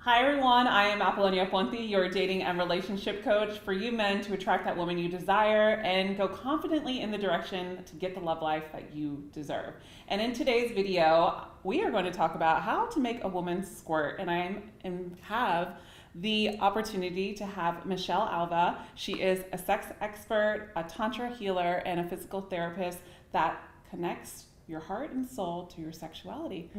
Hi everyone, I am Apollonia Puente, your dating and relationship coach for you men to attract that woman you desire and go confidently in the direction to get the love life that you deserve. And in today's video, we are going to talk about how to make a woman squirt. And I have the opportunity to have Michelle Alva. She is a sex expert, a tantra healer, and a physical therapist that connects your heart and soul to your sexuality.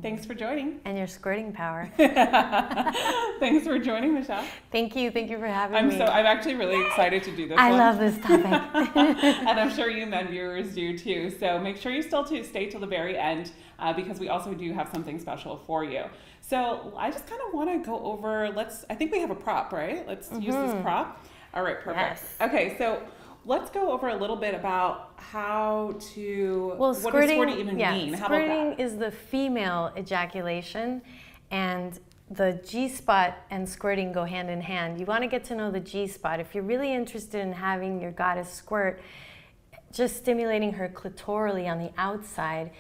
Thanks for joining. And your squirting power. Thanks for joining, Michelle. Thank you for having me. I'm actually really excited to do this I one. love this topic. And I'm sure you men viewers do too. So make sure you stay till the very end because we also do have something special for you. So I just kind of want to go over, I think we have a prop, right? Let's use this prop. All right, perfect. Yes. Okay, so let's go over a little bit about what squirting, does squirting even mean? How about that? Squirting is the female ejaculation, and the G-spot and squirting go hand in hand. You want to get to know the G-spot. If you're really interested in having your goddess squirt, just stimulating her clitorally on the outside,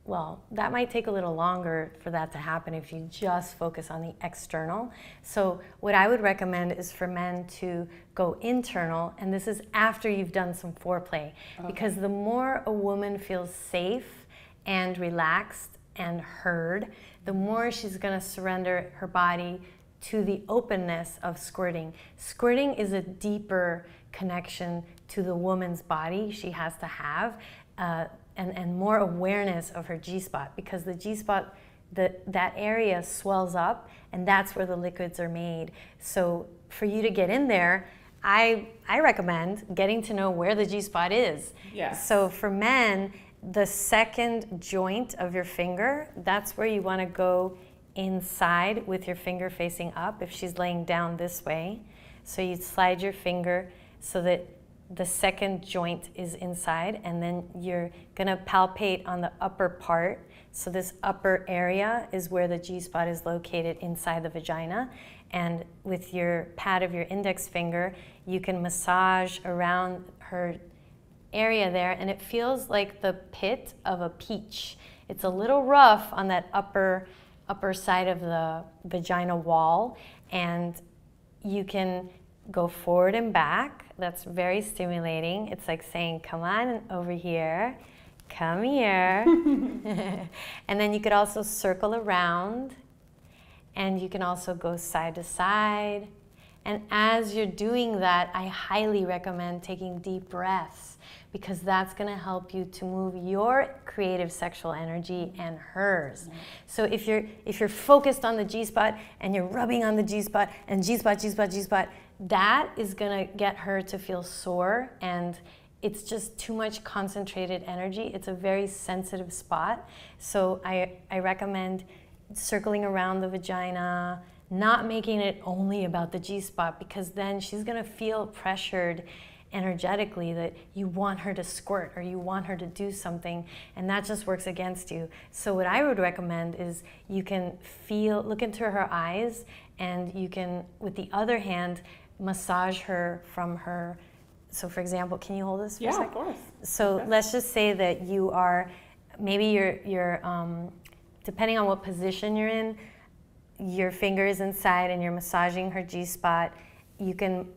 well, that might take a little longer for that to happen if you just focus on the external. So what I would recommend is for men to go internal, and this is after you've done some foreplay. Okay. Because the more a woman feels safe and relaxed and heard, the more she's going to surrender her body to the openness of squirting. Squirting is a deeper connection to the woman's body she has to have. And more awareness of her G-spot, because the G-spot, that area swells up, and that's where the liquids are made. So for you to get in there, I recommend getting to know where the G-spot is. Yes. So for men, the second joint of your finger, that's where you want to go inside with your finger facing up if she's laying down this way. So you slide your finger so that the second joint is inside, and then you're gonna palpate on the upper part. So this upper area is where the G-spot is located inside the vagina. And with your pad of your index finger, you can massage around her area there, and it feels like the pit of a peach. It's a little rough on that upper side of the vagina wall, and you can go forward and back. That's very stimulating. It's like saying, come on over here, come here. And then you could also circle around, and you can also go side to side. And as you're doing that, I highly recommend taking deep breaths, because that's going to help you to move your creative sexual energy and hers. So if you're focused on the G-spot and you're rubbing on the G-spot and G-spot, that is going to get her to feel sore, and it's just too much concentrated energy. It's a very sensitive spot. So I recommend circling around the vagina, not making it only about the G-spot, because then she's going to feel pressured energetically that you want her to squirt or you want her to do something, and that just works against you. So what I would recommend is you can look into her eyes, and you can, with the other hand, massage her from her. So for example, can you hold this for a second? Yeah, of course. So okay. Let's just say that you are, maybe you're depending on what position you're in, your finger is inside and you're massaging her G-spot. You can,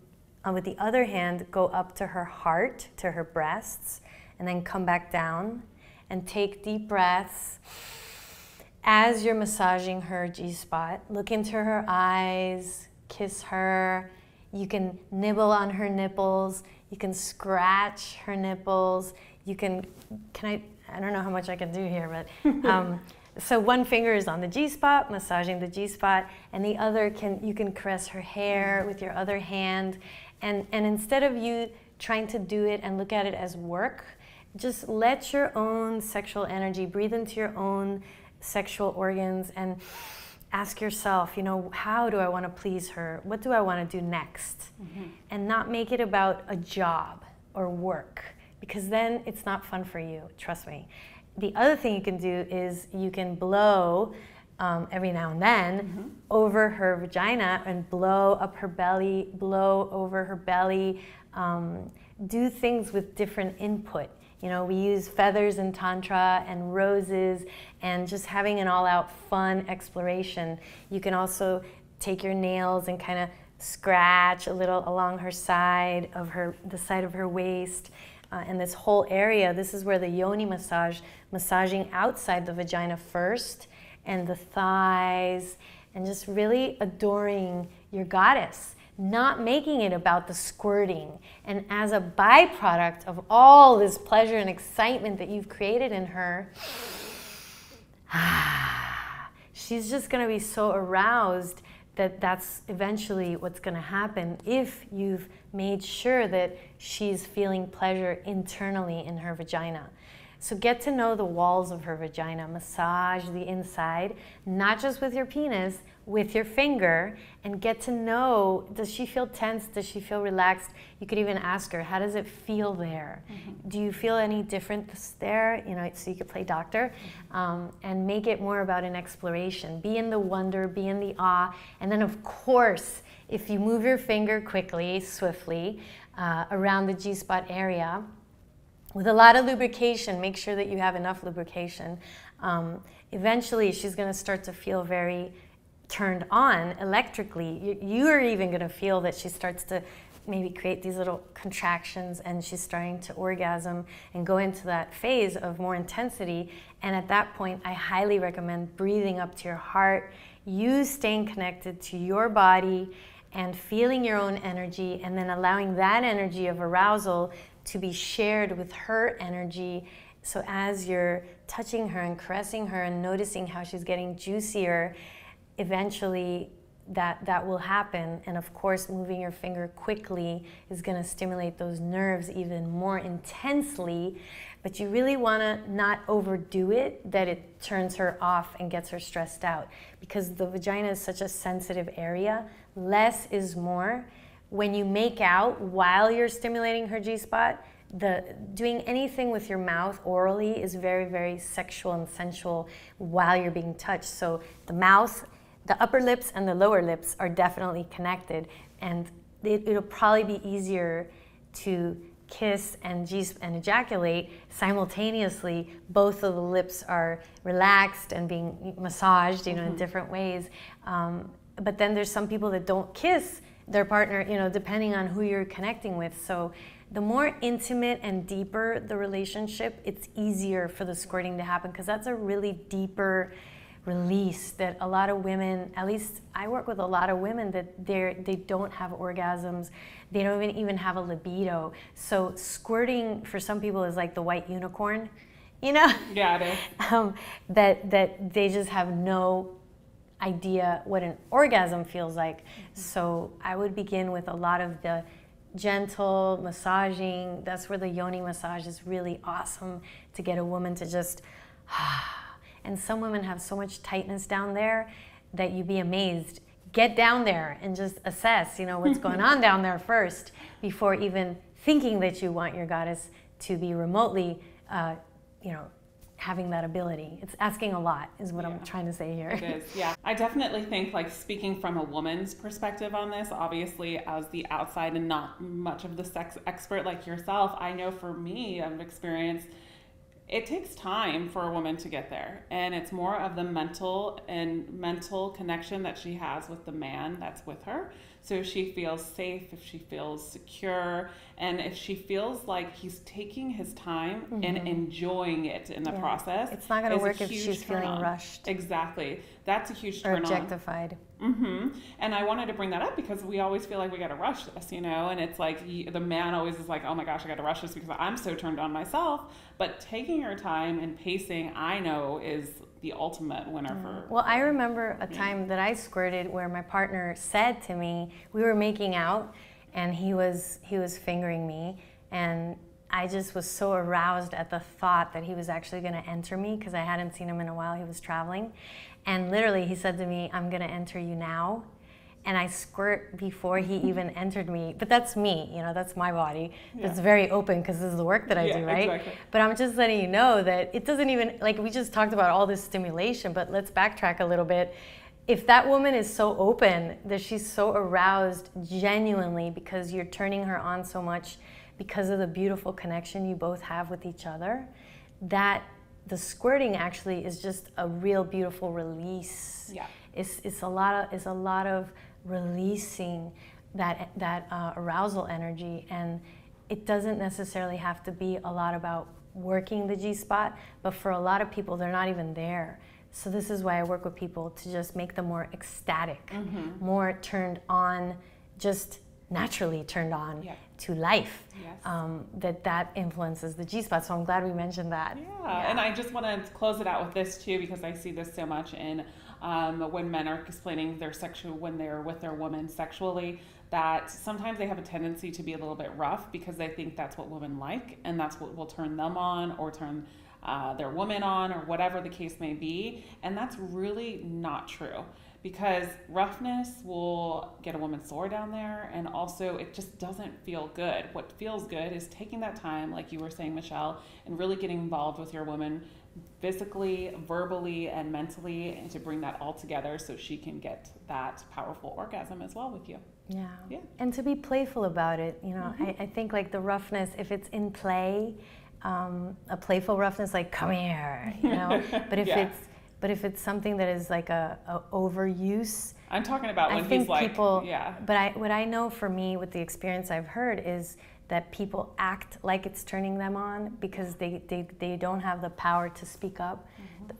with the other hand, go up to her heart, to her breasts, and then come back down and take deep breaths. As you're massaging her G-spot, look into her eyes, kiss her. You can nibble on her nipples. You can scratch her nipples. You can I don't know how much I can do here, but so one finger is on the G-spot, massaging the G-spot, and the other you can caress her hair with your other hand. And instead of you trying to do it and look at it as work, just let your own sexual energy breathe into your own sexual organs and ask yourself, how do I want to please her? What do I want to do next? And not make it about a job or work, because then it's not fun for you, trust me. The other thing you can do is you can blow every now and then over her vagina and blow up her belly, blow over her belly, do things with different input. You know, we use feathers in Tantra and roses and just having an all-out fun exploration. You can also take your nails and kind of scratch a little along her side of the side of her waist. And this whole area, this is where the yoni massage, massaging outside the vagina first, and the thighs, and just really adoring your goddess, not making it about the squirting. And as a byproduct of all this pleasure and excitement that you've created in her, she's just gonna be so aroused that that's eventually what's going to happen if you've made sure that she's feeling pleasure internally in her vagina. So get to know the walls of her vagina, massage the inside, not just with your penis, with your finger, and get to know, does she feel tense? Does she feel relaxed? You could even ask her, how does it feel there? Mm-hmm. Do you feel any difference there? You know, so you could play doctor, and make it more about an exploration. Be in the wonder, be in the awe, and then of course, if you move your finger quickly, swiftly, around the G-spot area, with a lot of lubrication, make sure that you have enough lubrication. Eventually, she's going to start to feel very turned on electrically. You're even going to feel that she starts to maybe create these little contractions, and she's starting to orgasm and go into that phase of more intensity. And at that point, I highly recommend breathing up to your heart, you staying connected to your body and feeling your own energy, and then allowing that energy of arousal to be shared with her energy. So as you're touching her and caressing her and noticing how she's getting juicier, eventually that will happen. And of course, moving your finger quickly is going to stimulate those nerves even more intensely. But you really want to not overdo it, that it turns her off and gets her stressed out. Because the vagina is such a sensitive area, less is more. When you make out while you're stimulating her G-spot, doing anything with your mouth orally is very, very sexual and sensual while you're being touched. So the mouth, the upper lips and the lower lips are definitely connected, and it'll probably be easier to kiss and ejaculate simultaneously. Both of the lips are relaxed and being massaged, you know, in different ways. But then there's some people that don't kiss their partner, you know, depending on who you're connecting with. So the more intimate and deeper the relationship, it's easier for the squirting to happen, because that's a really deeper release that a lot of women, at least I work with a lot of women, that they don't have orgasms, they don't even have a libido. So squirting for some people is like the white unicorn, you know? Yeah, it is. That they just have no idea what an orgasm feels like. So I would begin with a lot of the gentle massaging. That's where the yoni massage is really awesome, to get a woman to just and some women have so much tightness down there that you'd be amazed. Get down there and just assess, you know, what's going on down there first, before even thinking that you want your goddess to be remotely, you know, having that ability. It's asking a lot, is what I'm trying to say here. It is, yeah. I definitely think, like, speaking from a woman's perspective on this, obviously as the outside and not much of the sex expert like yourself, I know for me, I've experienced, it takes time for a woman to get there. And it's more of the mental connection that she has with the man that's with her. So if she feels safe, if she feels secure, and if she feels like he's taking his time and enjoying it in the process. It's not going to work if she's feeling rushed. Exactly. That's a huge turn on. Or objectified. And I wanted to bring that up because we always feel like we got to rush this, you know, and it's like the man always is like, oh my gosh, I got to rush this because I'm so turned on myself. But taking your time and pacing, I know, is the ultimate winner for. Well, I remember a time that I squirted where my partner said to me, we were making out and he was fingering me, and I just was so aroused at the thought that he was actually going to enter me, because I hadn't seen him in a while. He was traveling, and literally he said to me, I'm going to enter you now. And I squirt before he even entered me. But that's me, you know, that's my body. It's very open because this is the work that I do, right? Exactly. But I'm just letting you know that it doesn't even, like, we just talked about all this stimulation, but let's backtrack a little bit. If that woman is so open, that she's so aroused genuinely because you're turning her on so much because of the beautiful connection you both have with each other, that the squirting actually is just a real beautiful release. Yeah. It's a lot of releasing that arousal energy, and it doesn't necessarily have to be a lot about working the G-spot, but for a lot of people, they're not even there. So this is why I work with people, to just make them more ecstatic, more turned on, just naturally turned on to life. Yes. That influences the G-spot. So I'm glad we mentioned that. Yeah, and I just want to close it out with this too, because I see this so much in when men are explaining their when they're with their woman sexually, that sometimes they have a tendency to be a little bit rough because they think that's what women like, and that's what will turn them on or turn their woman on, or whatever the case may be. And that's really not true, because roughness will get a woman sore down there, and also it just doesn't feel good. What feels good is taking that time, like you were saying, Michelle, and really getting involved with your woman physically, verbally, and mentally, and to bring that all together so she can get that powerful orgasm as well with you. Yeah. Yeah. And to be playful about it, you know, I think like the roughness, if it's in play, a playful roughness, like come here, you know, but if it's something that is like a overuse, I'm talking about when I think he's like, people, but what I know for me with the experience I've heard is that people act like it's turning them on because they don't have the power to speak up.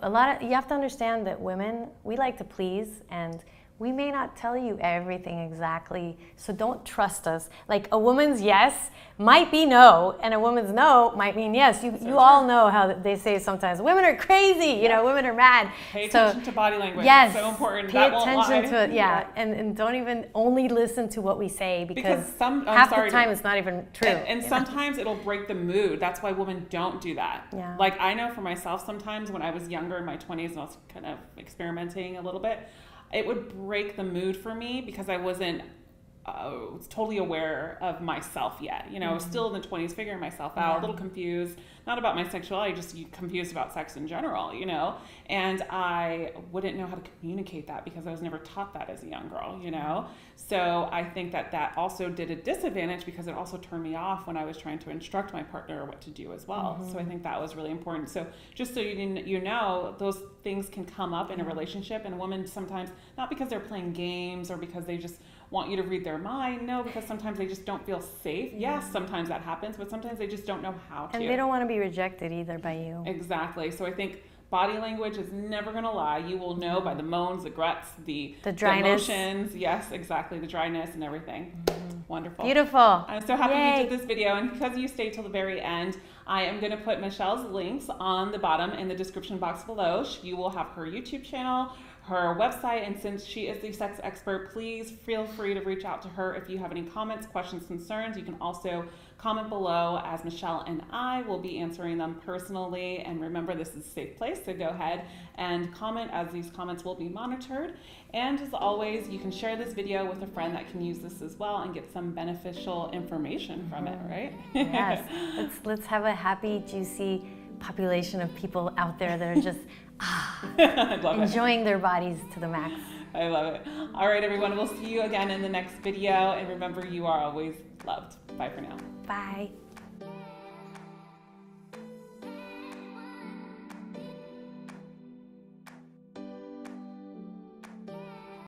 You have to understand that women, we like to please, and we may not tell you everything exactly, so don't trust us. Like a woman's yes might be no, and a woman's no might mean yes. You all know how they say sometimes, women are crazy, you know, women are mad. Pay attention to body language. Yes, it's so important. Pay attention to it, and don't even only listen to what we say, because half the time it's not even true. And sometimes it'll break the mood. That's why women don't do that. Yeah. Like I know for myself, sometimes when I was younger in my 20s and I was kind of experimenting a little bit, it would break the mood for me because I wasn't totally aware of myself yet. You know, I was still in the 20s, figuring myself out, a little confused, not about my sexuality, just confused about sex in general, you know, and I wouldn't know how to communicate that because I was never taught that as a young girl, you know. So I think that also did a disadvantage because it also turned me off when I was trying to instruct my partner what to do as well. So I think that was really important. So just so you know, those things can come up in a relationship, and women sometimes, not because they're playing games or because they just want you to read their mind, no, because sometimes they just don't feel safe. Yes, sometimes that happens, but sometimes they just don't know how to. And they don't want to be rejected either by you. Exactly. So I think body language is never going to lie. You will know by the moans, the gruts, the dryness. The emotions. Yes, exactly. The dryness and everything. Wonderful. Beautiful. I'm so happy we did this video, and because you stayed till the very end, I am going to put Michelle's links on the bottom in the description box below. You will have her YouTube channel, her website, and since she is the sex expert, please feel free to reach out to her if you have any comments, questions, concerns. You can also comment below, as Michelle and I will be answering them personally. And remember, this is a safe place, so go ahead and comment, as these comments will be monitored. And as always, you can share this video with a friend that can use this as well and get some beneficial information from it, right? Yes. Let's have a happy, juicy population of people out there that are just enjoying their bodies to the max. I love it. All right, everyone, we'll see you again in the next video. And remember, you are always loved. Bye for now. Bye.